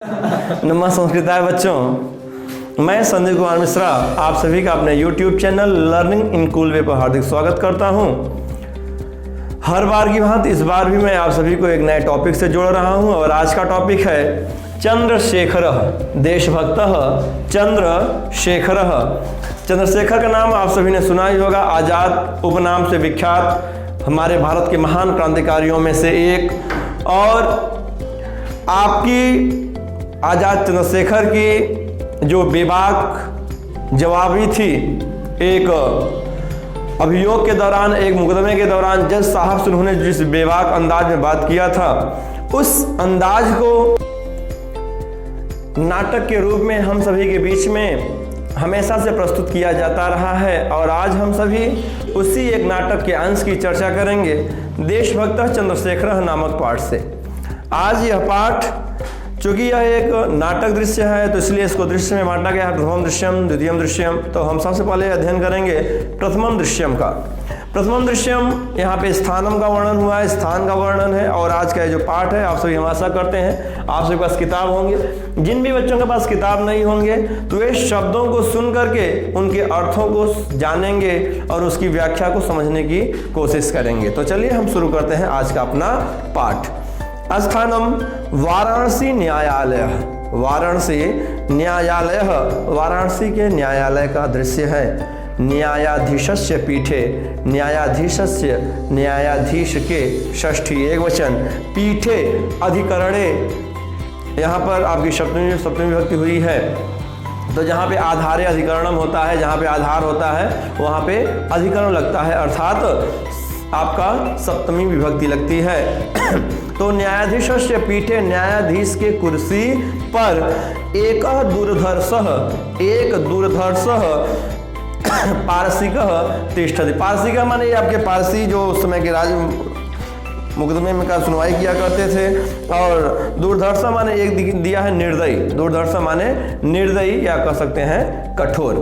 नमः संस्कृताय बच्चों, मैं संजय कुमार मिश्रा आप सभी का अपने YouTube channel learning in cool वे पर हार्दिक स्वागत करता हूं। हर बार की भांति इस बार भी मैं आप सभी को एक नए टॉपिक से जोड़ रहा हूं और आज का टॉपिक है चंद्रशेखर, देशभक्त चंद्रशेखर। चंद्रशेखर का नाम आप सभी ने सुना ही होगा। आज़ाद उपनाम से विख्यात हमारे भारत के महान क्रांतिकारियों में से एक। और आपकी आज़ाद चंद्रशेखर की जो बेबाक जवाबी थी, एक अभियोग के दौरान, एक मुकदमे के दौरान जज साहब से उन्होंने जिस बेबाक अंदाज में बात किया था, उस अंदाज को नाटक के रूप में हम सभी के बीच में हमेशा से प्रस्तुत किया जाता रहा है। और आज हम सभी उसी एक नाटक के अंश की चर्चा करेंगे, देशभक्त चंद्रशेखर नामक पाठ से। आज यह पाठ, चूंकि यह एक नाटक दृश्य है, तो इसलिए इसको दृश्य में बांटा गया है, प्रथमम दृश्यम, द्वितीयम दृश्यम। तो हम सबसे पहले अध्ययन करेंगे प्रथमम दृश्यम का। प्रथमम दृश्यम, यहाँ पे स्थानम का वर्णन हुआ है, स्थान का वर्णन है। और आज का जो पाठ है, आप सभी हम आशा करते हैं आप सभी के पास किताब होंगे। जिन भी बच्चों के पास किताब नहीं होंगे तो वे शब्दों को सुन करके उनके अर्थों को जानेंगे और उसकी व्याख्या को समझने की कोशिश करेंगे। तो चलिए हम शुरू करते हैं आज का अपना पाठ। स्थानम वाराणसी न्यायालय। वाराणसी न्यायालय, वाराणसी के न्यायालय का दृश्य है। न्यायाधीशस्य पीठे, न्यायाधीशस्य, न्यायाधीश के षष्ठी एक वचन, पीठे अधिकरणे, यहाँ पर आपकी सप्तमी विभक्ति हुई है। तो जहाँ पे आधारे अधिकरणम होता है, जहाँ पे आधार होता है वहाँ पे अधिकरण लगता है, अर्थात आपका सप्तमी विभक्ति लगती है। तो न्यायाधीशस्य पीठे, न्यायाधीश के कुर्सी पर एक दूरधर्षः पारसिकः तिष्ठति। पारसिकः माने आपके पारसी जो उस समय के राज मुकदमे में का सुनवाई किया करते थे। और दूरधर्षः माने एक दिया है निर्दयी। दूरधर्षः माने निर्दयी या कह सकते हैं कठोर।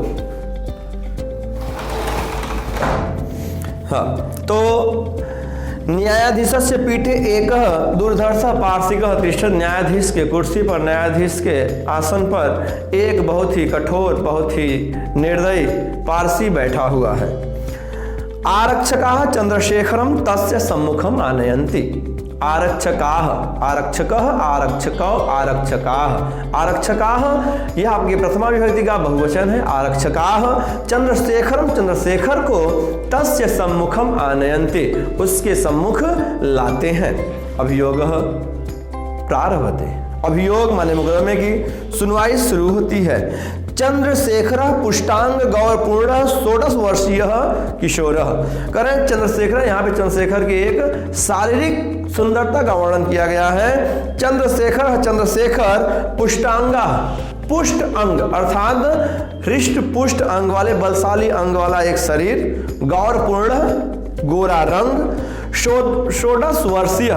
हाँ, तो न्यायाधीशस्य पीठे एक दूरधर्षः पारसिकः तिष्ठति। न्यायाधीश के कुर्सी पर, न्यायाधीश के आसन पर एक बहुत ही कठोर, बहुत ही निर्दयी पारसी बैठा हुआ है। आरक्षकाः चंद्रशेखरम तस्य सम्मुखम आनयन्ति। आरक्षकाः, आरक्षकः, आरक्षकौ, आरक्षकाः। आरक्षकाः यह आपकी प्रथमा विभक्ति का बहुवचन है। आरक्षकाः चंद्रशेखरम, चंद्रशेखर को तस्य सम्मुखम आनयन्ति, उसके सम्मुख लाते हैं। अभियोगः प्रारभते। अभियोग माने मुकदमे की सुनवाई शुरू होती है। चंद्रशेखर पुष्टांग गौरपूर्ण 16 वर्षीय किशोर। करें चंद्रशेखर, यहाँ पे चंद्रशेखर की एक शारीरिक सुंदरता का वर्णन किया गया है। चंद्रशेखर, चंद्रशेखर पुष्टांगा, पुष्ट अंग अर्थात हृष्ट पुष्ट अंग वाले, बलशाली अंग वाला एक शरीर, गौरपूर्ण गोरा रंग, 16 वर्षीय,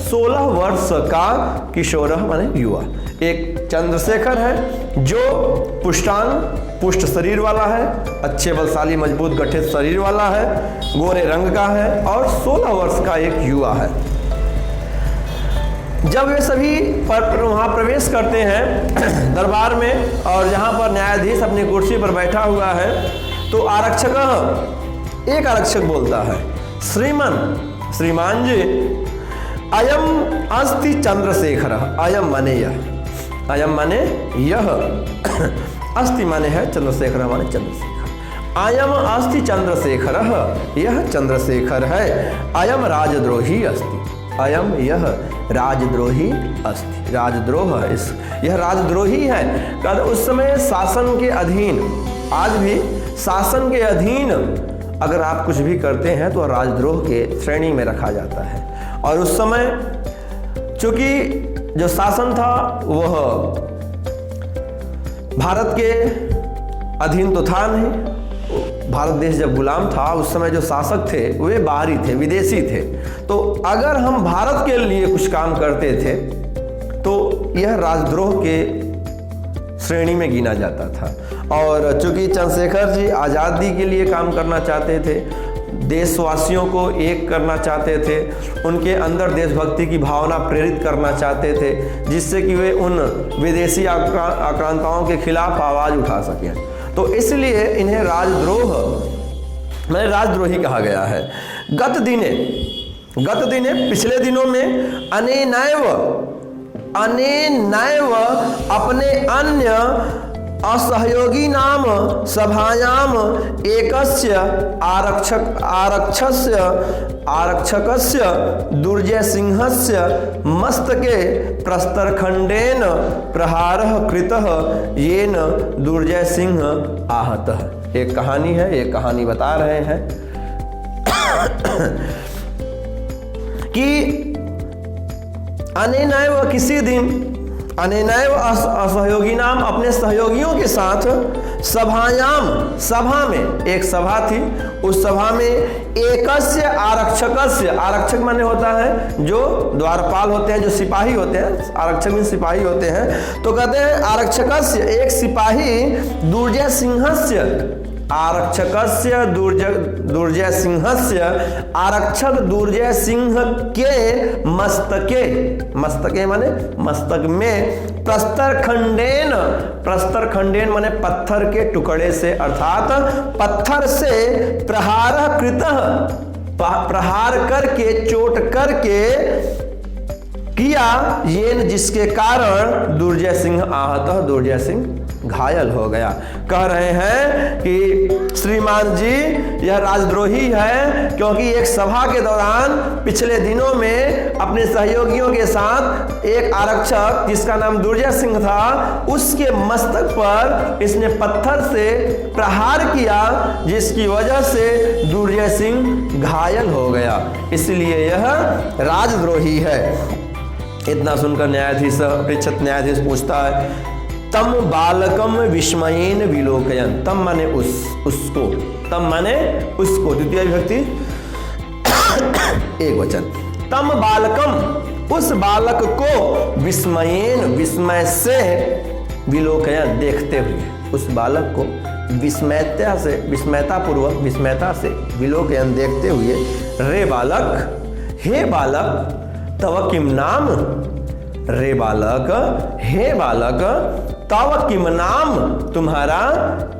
16 वर्ष का किशोर माने युवा। एक चंद्रशेखर है जो पुष्टांग, पुष्ट शरीर वाला है, अच्छे बलशाली मजबूत गठित शरीर वाला है, गोरे रंग का है और 16 वर्ष का एक युवा है। जब वे सभी वहां प्रवेश करते हैं दरबार में, और जहां पर न्यायाधीश अपनी कुर्सी पर बैठा हुआ है, तो आरक्षक, एक आरक्षक बोलता है, श्रीमान जी, अयम अस्ति चंद्रशेखर। अयम माने यह, अयम माने यह, अस्ति माने है, चंद्रशेखर माने चंद्रशेखर। अयम अस्ति चंद्रशेखर, यह चंद्रशेखर है। अयम राजद्रोही अस्ति, अयम यह राजद्रोही अस्ति, राजद्रोह इस, यह राजद्रोही है। उस समय शासन के अधीन, आज भी शासन के अधीन अगर आप कुछ भी करते हैं तो राजद्रोह के श्रेणी में रखा जाता है। और उस समय चूंकि जो शासन था वह भारत के अधीन तो था नहीं, भारत देश जब गुलाम था उस समय जो शासक थे वे बाहरी थे, विदेशी थे। तो अगर हम भारत के लिए कुछ काम करते थे तो यह राजद्रोह के श्रेणी में गिना जाता था। और चूंकि चंद्रशेखर जी आज़ादी के लिए काम करना चाहते थे, देशवासियों को एक करना चाहते थे, उनके अंदर देशभक्ति की भावना प्रेरित करना चाहते थे, जिससे कि वे उन विदेशी आक्रांताओं के खिलाफ आवाज़ उठा सकें। तो इसलिए इन्हें राजद्रोही कहा गया है। गत दिने पिछले दिनों में अनेनैव अपने अन्य असहयोगी नाम सभायाम एकस्य आरक्षकस्य दुर्जयसिंहस्य मस्तके प्रस्तरखंडेन प्रहारः कृतः येन दुर्जयसिंह आहतः। एक कहानी है, एक कहानी बता रहे हैं कि अनेनैव किसी दिन अनेनैव असहयोगी नाम अपने सहयोगियों के साथ सभा में एक सभा थी, उस सभा में एकस्य आरक्षक माने होता है जो द्वारपाल होते हैं, जो सिपाही होते हैं, आरक्षक में सिपाही होते हैं। तो कहते हैं आरक्षकस्य एक सिपाही दुर्जय सिंहस्य आरक्षक दुर्जय सिंह के मस्तके माने मस्तक में प्रस्तर खंडेन माने पत्थर के टुकड़े से, अर्थात पत्थर से प्रहार करके चोट करके किया, ये जिसके कारण दुर्जय सिंह आहत, दुर्जय सिंह घायल हो गया। कह रहे हैं कि श्रीमान जी यह राजद्रोही है, क्योंकि एक सभा के दौरान पिछले दिनों में अपने सहयोगियों के साथ एक आरक्षक जिसका नाम दुर्जय सिंह था, उसके मस्तक पर इसने पत्थर से प्रहार किया, जिसकी वजह से दुर्जय सिंह घायल हो गया, इसलिए यह राजद्रोही है। इतना सुनकर न्यायाधीश पृच्छत न्यायाधीश पूछता है तम बालकम विस्मयेन विलोकयन। तम माने उसको, तम माने उसको, द्वितीय विभक्ति एक वचन। तम बालकम उस बालक को विस्मयेन विस्मय से विलोकयन देखते हुए, उस बालक को विस्मयता से विलोकयन देखते हुए, रे बालक हे बालक तव किम नाम, रे बालक हे बालक तव किम नाम, तुम्हारा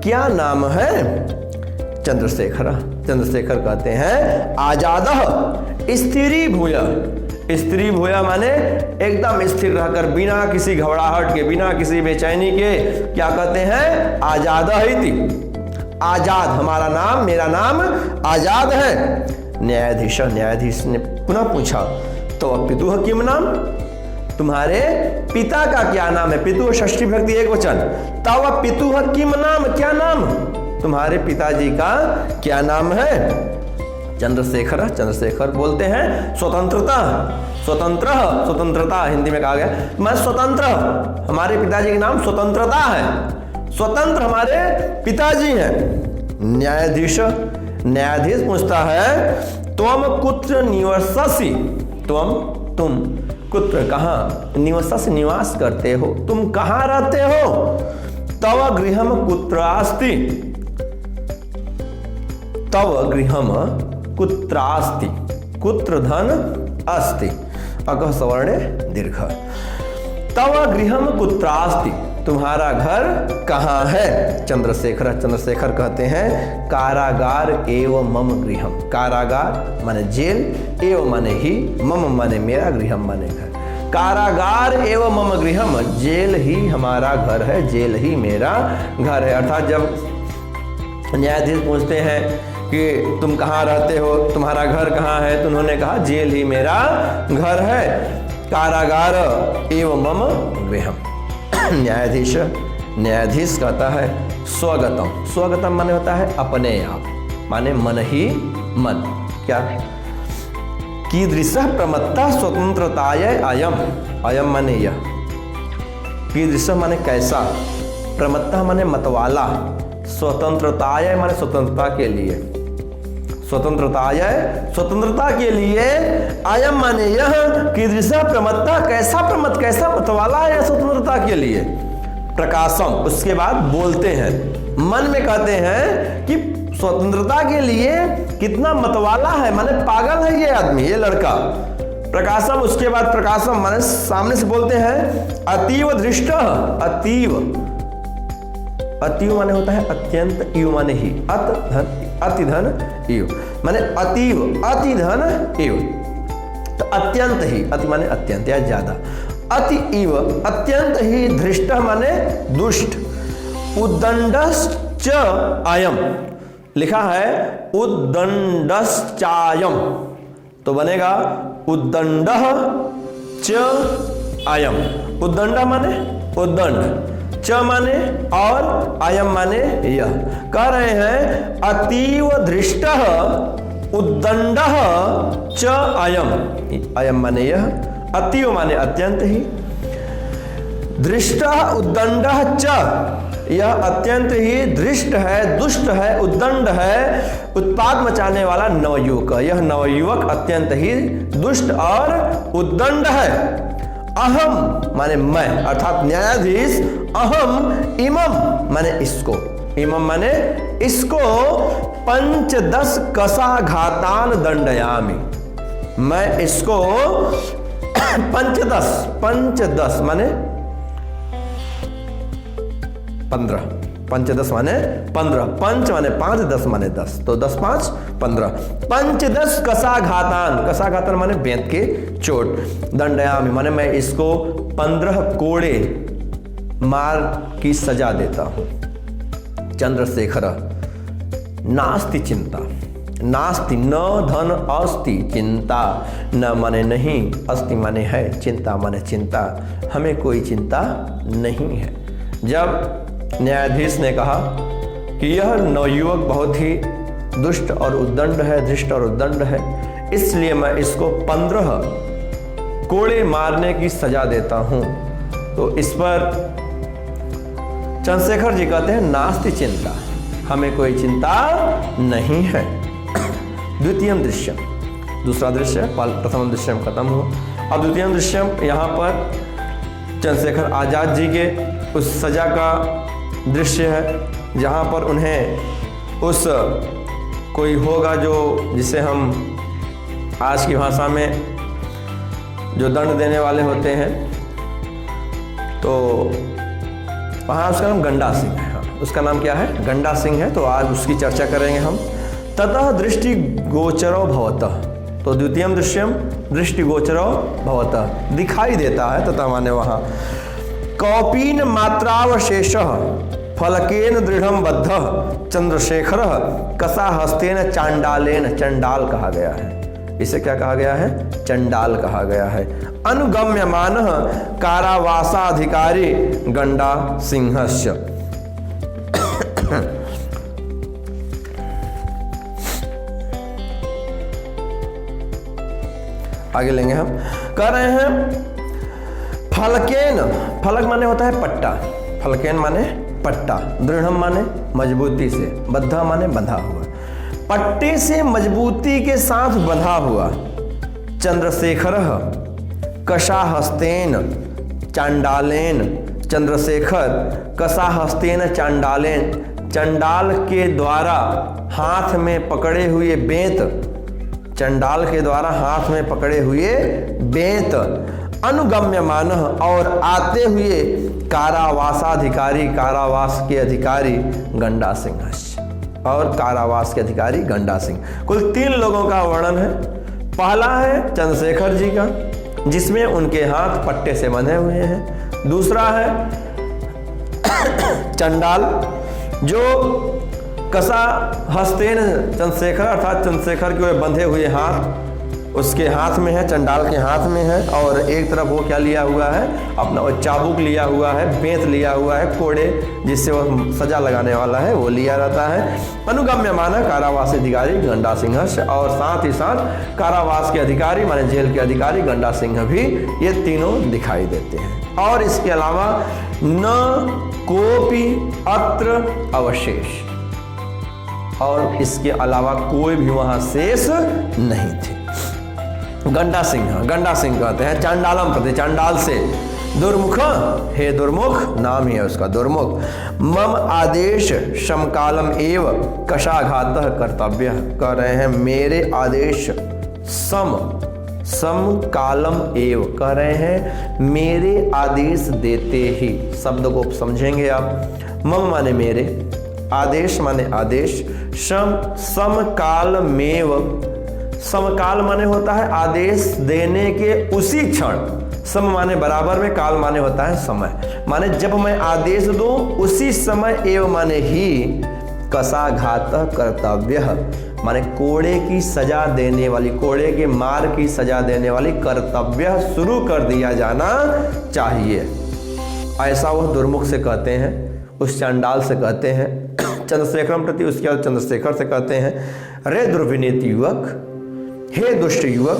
क्या नाम है। चंद्रशेखर कहते हैं आजादः स्थिरी भूय माने एकदम स्थिर रहकर, बिना किसी घबराहट के, बिना किसी बेचैनी के, क्या कहते हैं आजादः इति, आजाद हमारा नाम, मेरा नाम आजाद है। न्यायाधीश ने पुनः पूछा तो पितुः किम नाम, तुम्हारे पिता का क्या नाम है। पितुः षष्ठी विभक्ति एक वचन। तव पितुः किम नाम, क्या नाम, तुम्हारे पिताजी का क्या नाम है। चंद्रशेखर बोलते हैं स्वतंत्रता हिंदी में कहा गया, मैं स्वतंत्र, हमारे पिताजी का नाम स्वतंत्रता है, स्वतंत्र हमारे पिताजी हैं। न्यायाधीश पूछता है त्वम कुत्र निवससि, तुम कुत्र कहाँ, निवससि निवास करते हो, तुम कहाँ रहते हो। तव गृहम कुत्रास्ति, तव गृहम कुत्रास्ति, कुत्र धन अस्ति, अकः सवर्णे दीर्घ। तव गृहम कुत्रास्ति, तुम्हारा घर कहाँ है। चंद्रशेखर कहते हैं कारागार एवं मम गृहम, कारागार माने जेल, एवं माने ही, मम माने मेरा, गृहम माने घर। कारागार एवं मम गृहम, जेल ही हमारा घर है, जेल ही मेरा घर है। अर्थात जब न्यायाधीश पूछते हैं कि तुम कहाँ रहते हो, तुम्हारा घर कहाँ है, तो उन्होंने कहा जेल ही मेरा घर है, कारागार एवं मम गृहम। न्यायाधीश कहता है स्वगतम माने होता है अपने आप, माने मन ही मन, क्या कीदृशः प्रमत्तः स्वतंत्रताय अयम माने यह, कीदृशः माने कैसा, प्रमत्तः माने मतवाला, स्वतंत्रताय माने स्वतंत्रता के लिए, स्वतंत्रता के लिए, अयम माने यह, कीदृशः प्रमत्तः कैसा मतवाला है स्वतंत्रता के लिए। प्रकाशम उसके बाद बोलते हैं, मन में कहते हैं कि स्वतंत्रता के लिए कितना मतवाला है, माने पागल है ये आदमी, ये लड़का। प्रकाशम, उसके बाद प्रकाशम माने सामने से बोलते हैं अतीव धृष्ट। अतीव, अतीव माने होता है अत्यंत, इव माने ही, अत धन, अति धन इव माने अतीव, अति धन इव। तो अत्यंत ही, अति माने अत्यंत या ज्यादा, अति इव अत्यंत ही, धृष्ट माने दुष्ट, उद्दंडश्च आयम, लिखा है उद्दंडश्चायम, तो बनेगा उद्दंडः च आयम। उद्दंड माने उद्दंड, च माने और, आयम माने यह। कह रहे हैं अतीव धृष्टः उद्दंडः च आयम, आयम माने यह, अतीव माने अत्यंत ही, धृष्टः उद्दंडः च, यह अत्यंत ही धृष्ट है, दुष्ट है, उद्दंड है, उत्पाद मचाने वाला नवयुवक। यह नवयुवक अत्यंत ही दुष्ट और उद्दंड है। अहम माने मैं, अर्थात न्यायाधीश, अहम इमम माने इसको, इमम माने इसको, 5-10 कसाघातान दंडयामि, मैं इसको 5-10 माने 15, 5-10 माने 15, पंच माने 5, 10 माने 10, तो 10-5 15, 5-10 कसाघातान, कसाघातान माने बेंत के चोट, दंडयामि माने मैं इसको 15 कोड़े मार की सजा देता हूं। चंद्रशेखर, नास्ति चिंता, नास्ति न धन अस्ति, चिंता न माने नहीं, अस्ति माने है, चिंता माने चिंता, हमें कोई चिंता नहीं है। जब न्यायाधीश ने कहा कि यह नवयुवक बहुत ही दुष्ट और उद्दंड है, धृष्ट और उद्दंड है, इसलिए मैं इसको 15 कोड़े मारने की सजा देता हूं, तो इस पर चंद्रशेखर जी कहते हैं नास्ति चिंता, हमें कोई चिंता नहीं है। द्वितीयम दृश्यम, दूसरा दृश्य, प्रथम दृश्यम खत्म हुआ। अब द्वितीयम दृश्यम, यहाँ पर चंद्रशेखर आजाद जी के उस सजा का दृश्य है, जहाँ पर उन्हें उस कोई होगा जो, जिसे हम आज की भाषा में जो दंड देने वाले होते हैं, तो वहाँ उसका नाम गंडा सिंह है। हाँ, उसका नाम क्या है? गंडा सिंह है। तो आज उसकी चर्चा करेंगे हम। ततः दृष्टि गोचरो भवतः, तो द्वितीयम दृश्यम दृष्टि गोचरो भवतः, दिखाई देता है, तथा माने वहाँ कौपीन मात्रावशेष फलकेन दृढ़म बद्ध चंद्रशेखर कसा हस्तेन चांडालेन, चंडाल कहा गया है, इसे क्या कहा गया है? चंडाल कहा गया है। अनुगम्यमान कारावासाधिकारी गंडा सिंहस्य, आगे लेंगे हम। कह रहे हैं फलकेन, फलक माने होता है पट्टा, फलकेन माने पट्टा, दृढ़म माने मजबूती से, बद्धा माने बंधा हुआ, पट्टे से मजबूती के साथ बंधा हुआ। चंद्रशेखर कशा हस्तेन चांडालेन, चंद्रशेखर कशा हस्तेन चांडालेन, चंडाल के द्वारा हाथ में पकड़े हुए बेंत, चंडाल के द्वारा हाथ में पकड़े हुए बेंत। अनुगम्यमान, और आते हुए कारावासाधिकारी, कारावास के अधिकारी गंडा सिंह, और कारावास के अधिकारी गंडा सिंह। कुल 3 लोगों का वर्णन है। पहला है चंद्रशेखर जी का, जिसमें उनके हाथ पट्टे से बंधे हुए हैं। दूसरा है चंडाल, जो कसा हस्तेन चंद्रशेखर, अर्थात चंद्रशेखर के बंधे हुए हाथ उसके हाथ में है, चंडाल के हाथ में है, और एक तरफ वो क्या लिया हुआ है? अपना वो चाबुक लिया हुआ है, बेंत लिया हुआ है, कोड़े जिससे वो सजा लगाने वाला है वो लिया रहता है। अनुगम्यमान कारावास अधिकारी गंडा सिंह, और साथ ही साथ कारावास के अधिकारी माने जेल के अधिकारी गंडा सिंह भी, ये तीनों दिखाई देते हैं। और इसके अलावा न कोपी अत्र अवशेष, और इसके अलावा कोई भी वहां शेष नहीं थे। गंडा सिंह, गंडा सिंह कहते हैं चांडालम प्रति, चांडाल से, दुर्मुख, हे दुर्मुख, नाम ही है उसका दुर्मुख। मम आदेश समकालम एव कशाघातः कर्तव्य, कह रहे हैं मेरे आदेश समकालम एव, कह रहे हैं मेरे आदेश देते ही। शब्द को समझेंगे आप। मम माने मेरे, आदेश माने आदेश, समकालमेव, समकाल माने होता है आदेश देने के उसी क्षण, सम माने बराबर में, काल माने होता है समय, माने जब मैं आदेश दूं उसी समय, एव माने ही, कशाघात कर्तव्य माने कोड़े की सजा देने वाली, कोड़े के मार की सजा देने वाली कर्तव्य शुरू कर दिया जाना चाहिए। ऐसा वह दुर्मुख से कहते हैं, उस चंडाल से कहते हैं, चंद्रशेखरम प्रति, उसके बाद चंद्रशेखर से कहते हैं, रे दुर्विनीत युवक, हे दुष्ट युवक,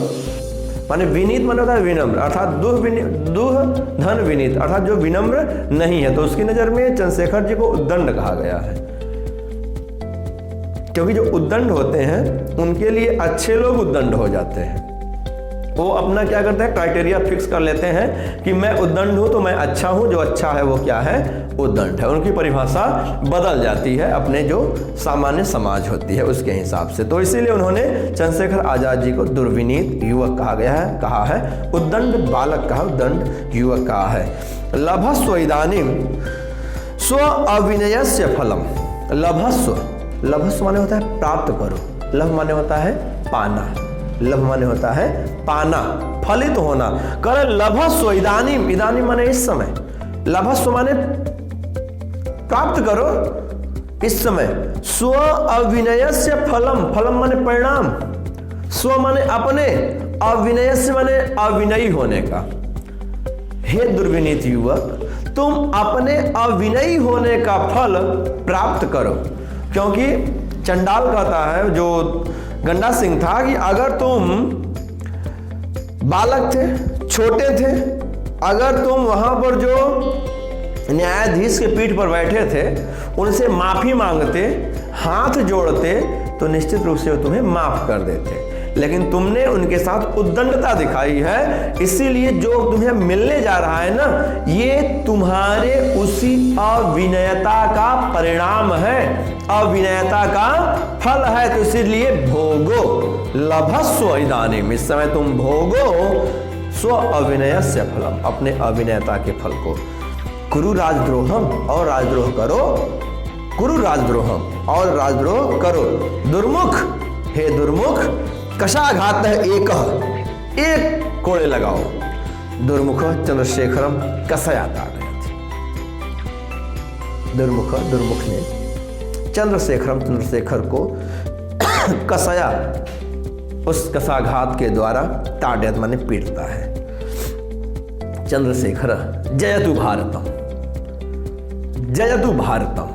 माने विनीत माने होता है विनम्र, अर्थात दुह धन विनीत, अर्थात जो विनम्र नहीं है, तो उसकी नजर में चंद्रशेखर जी को उद्दंड कहा गया है, क्योंकि जो उद्दंड होते हैं उनके लिए अच्छे लोग उद्दंड हो जाते हैं। वो अपना क्या करते हैं, क्राइटेरिया फिक्स कर लेते हैं कि मैं उद्दंड हूं तो मैं अच्छा हूं, जो अच्छा है वो क्या है, उद्दंड है। उनकी परिभाषा बदल जाती है अपने जो सामान्य समाज होती है उसके हिसाब से। तो इसीलिए उन्होंने चंद्रशेखर आजाद जी को दुर्विनीत युवक कहा है, उद्दंड बालक कहा, उद्दंड युवक कहा है। लभस्व इदानीम स्व अविनयस्य फलम, लभस्व, लभस्व माने होता है प्राप्त करो, लभ माने होता है पाना, लभ माने होता है पाना, फलित होना। कर लभस्व इदानीम, इदानीम माने इस समय, लभस्व माने प्राप्त करो इस समय, स्व अविनयस्य फलम, फलम माने परिणाम, स्व माने अपने, अविनयस्य माने अविनयी होने का। हे दुर्विनीत युवक, तुम अपने अविनयी होने का फल प्राप्त करो, क्योंकि चंडाल कहता है जो गंडा सिंह था कि अगर तुम बालक थे, छोटे थे, अगर तुम वहां पर जो न्यायाधीश के पीठ पर बैठे थे उनसे माफी मांगते, हाथ जोड़ते, तो निश्चित रूप से वो तुम्हें माफ कर देते, लेकिन तुमने उनके साथ उद्दंडता दिखाई है, इसीलिए जो तुम्हें मिलने जा रहा है ना, ये तुम्हारे उसी अविनयता का परिणाम है, अविनयता का फल है, तो इसीलिए भोगो। लभस्व इदानीम, इस समय तुम भोगो स्व अविनयस्य फलम, अपने अविनयता के फल को। कुरु राजद्रोहम, और राजद्रोह करो, कुरु राजद्रोहम, और राजद्रोह करो। दुर्मुख, हे दुर्मुख, कशाघात है एक कोड़े लगाओ। दुर्मुख चंद्रशेखरम कसयाता गए थे। दुर्मुख ने चंद्रशेखर को कसया, उस कसाघात के द्वारा ताड़यत माने पीटता है। चंद्रशेखर जयतु भारतम, जयतु भारतम।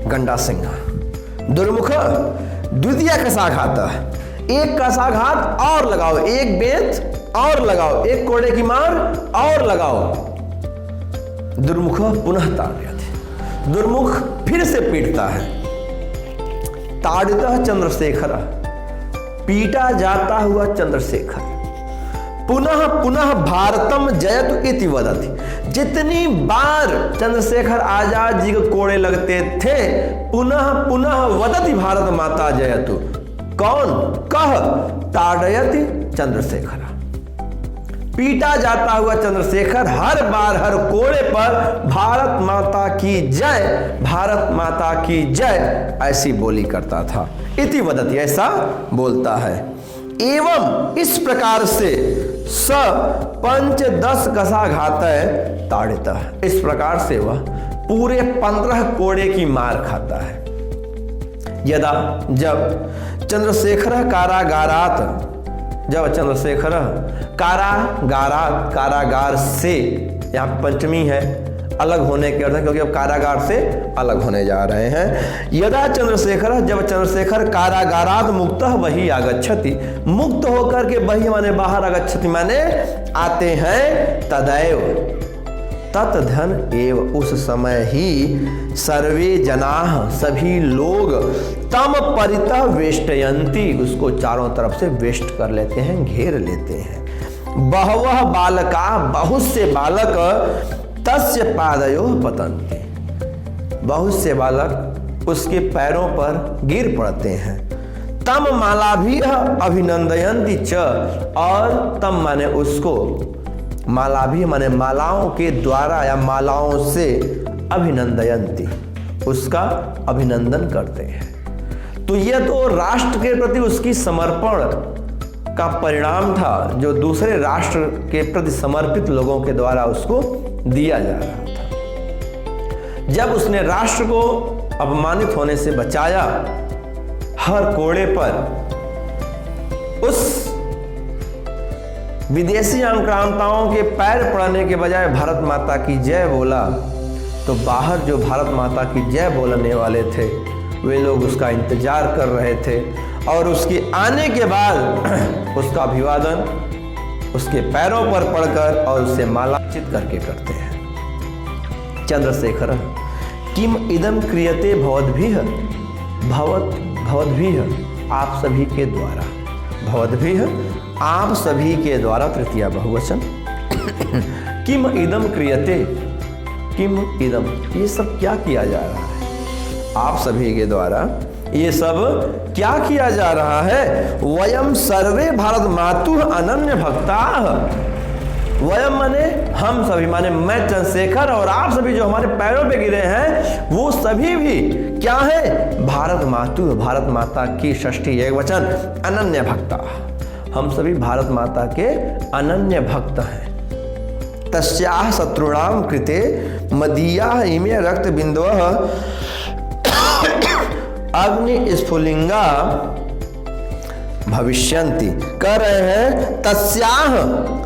गंडा सिंह दुर्मुख द्वितीय कसाघात, एक कसाघात और लगाओ, एक बेंत और लगाओ, एक कोड़े की मार और लगाओ। दुर्मुख पुनः ताड़यति, दुर्मुख फिर से पीटता है। ताड़ितः चंद्रशेखर, पीटा जाता हुआ चंद्रशेखर पुनः पुनः भारतम जयतु इति वदति। जितनी बार चंद्रशेखर आजाद जी को कोड़े लगते थे, पुनः पुनः वदति भारत माता जयतु। कौन? कह ताड़यति चंद्रशेखर, पीटा जाता हुआ चंद्रशेखर हर बार हर कोड़े पर भारत माता की जय, भारत माता की जय ऐसी बोली करता था। इति वदति, ऐसा बोलता है। एवं इस प्रकार से स 5-10 कसाघात ताड़ित, इस प्रकार से वह पूरे 15 कोड़े की मार खाता है। यदा, जब चंद्रशेखर कारागारात, जब चंद्रशेखर कारागारात, कारागार से, यहाँ पंचमी है, अलग होने के अर्थ है, क्योंकि अब कारागार से अलग होने जा रहे हैं। यदा चंद्रशेखर, जब चंद्रशेखर कारागारात मुक्तः वही आगच्छति, मुक्त होकर के वही माने बाहर आगच्छति माने आते हैं। तदैव तत् धन एव, उस समय ही सर्वे जनाः, सभी लोग तम परितः वेष्टयन्ति, उसको चारों तरफ से वेष्ट कर लेते हैं, घेर लेते हैं। बहवः बालका, बहुत से बालक तस्य पादयोः पतन्ति, बहुत से बालक उसके पैरों पर गिर पड़ते हैं। तम मालाभिः अभिनंदयन्ति च, और तम माने उसको, मालाभिः माने मालाओं के द्वारा या मालाओं से, अभिनंदयन्ति उसका अभिनंदन करते हैं। तो यह तो राष्ट्र के प्रति उसकी समर्पण का परिणाम था, जो दूसरे राष्ट्र के प्रति समर्पित लोगों के द्वारा उसको दिया जा रहा था। जब उसने राष्ट्र को अपमानित होने से बचाया, हर कोड़े पर उस विदेशी आक्रांताओं के पैर पड़ने के बजाय भारत माता की जय बोला, तो बाहर जो भारत माता की जय बोलने वाले थे वे लोग उसका इंतजार कर रहे थे, और उसके आने के बाद उसका अभिवादन उसके पैरों पर पड़कर और उससे मालार्चित करके करते हैं। चंद्रशेखर किम इदम क्रियते भवद्भिः, भवद्भिः आप सभी के द्वारा, भवद्भिः आप सभी के द्वारा, तृतीया बहुवचन। किम इदम क्रियते, किम इदम, ये सब क्या किया जा रहा है आप सभी के द्वारा, ये सब क्या किया जा रहा है। वयम सर्वे भारत मातुः अनन्य भक्ताः, वयम माने हम सभी, माने मैं चंद्रशेखर और आप सभी जो हमारे पैरों पे गिरे हैं वो सभी भी क्या है, भारत मातुः, भारत माता की षष्ठी एक वचन, अनन्य भक्ता, हम सभी भारत माता के अनन्य भक्त हैं। तस्याः शत्रुणां कृते मदीयाः इमे रक्त बिंदवः अग्नि स्फुलिंगा भविष्यन्ति, कह रहे हैं तस्याः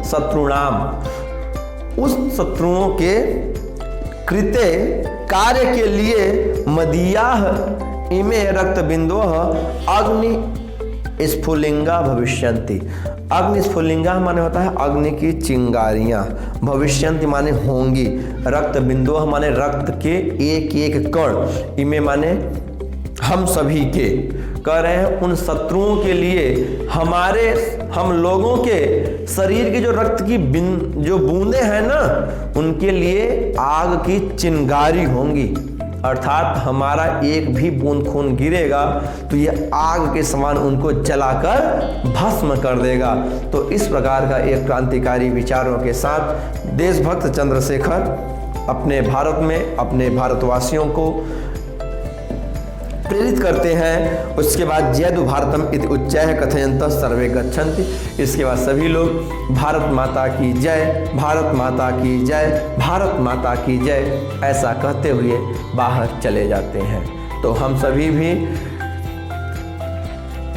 शत्रुणाम, उस शत्रुओं के कृते कार्य के लिए मदीयाः इमे रक्त बिंदवः अग्नि स्फुलिंगा भविष्यन्ति, अग्नि स्फुलिंगा माने होता है अग्नि की चिंगारियां, भविष्यन्ति माने होंगी, रक्त बिंदु माने रक्त के एक एक कण, इमे माने हम सभी के, कह रहे हैं उन शत्रुओं के लिए हमारे, हम लोगों के शरीर की जो रक्त की जो बूंदे हैं ना, उनके लिए आग की चिंगारी होंगी, अर्थात हमारा एक भी बूंद खून गिरेगा तो ये आग के समान उनको जलाकर भस्म कर देगा। तो इस प्रकार का एक क्रांतिकारी विचारों के साथ देशभक्त चंद्रशेखर अपने भारत में अपने भारतवासियों को प्रेरित करते हैं। उसके बाद जयतु भारतम इति उच्चैः कथयन्तः सर्वे गच्छन्ति, इसके बाद सभी लोग भारत माता की जय, भारत माता की जय, भारत माता की जय ऐसा कहते हुए बाहर चले जाते हैं। तो हम सभी भी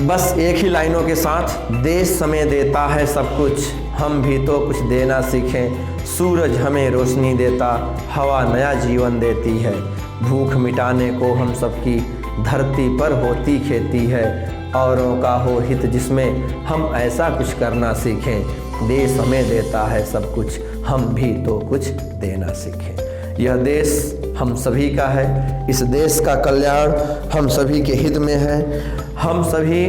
बस एक ही लाइनों के साथ, देश समय देता है सब कुछ, हम भी तो कुछ देना सीखें, सूरज हमें रोशनी देता, हवा नया जीवन देती है, भूख मिटाने को हम सबकी धरती पर होती खेती है, औरों का हो हित जिसमें हम ऐसा कुछ करना सीखें, देश हमें देता है सब कुछ, हम भी तो कुछ देना सीखें। यह देश हम सभी का है, इस देश का कल्याण हम सभी के हित में है, हम सभी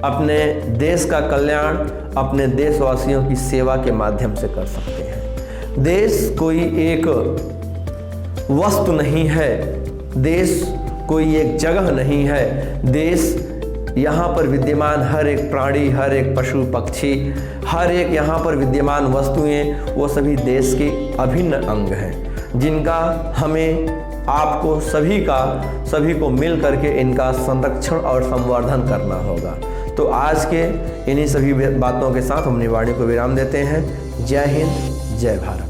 अपने देश का कल्याण अपने देशवासियों की सेवा के माध्यम से कर सकते हैं। देश कोई एक वस्तु नहीं है, देश कोई एक जगह नहीं है, देश यहाँ पर विद्यमान हर एक प्राणी, हर एक पशु पक्षी, हर एक यहाँ पर विद्यमान वस्तुएं, वो सभी देश के अभिन्न अंग हैं, जिनका हमें आपको सभी को मिल करके इनका संरक्षण और संवर्धन करना होगा। तो आज के इन्हीं सभी बातों के साथ हम अपनी वाणी को विराम देते हैं। जय हिंद, जय भारत।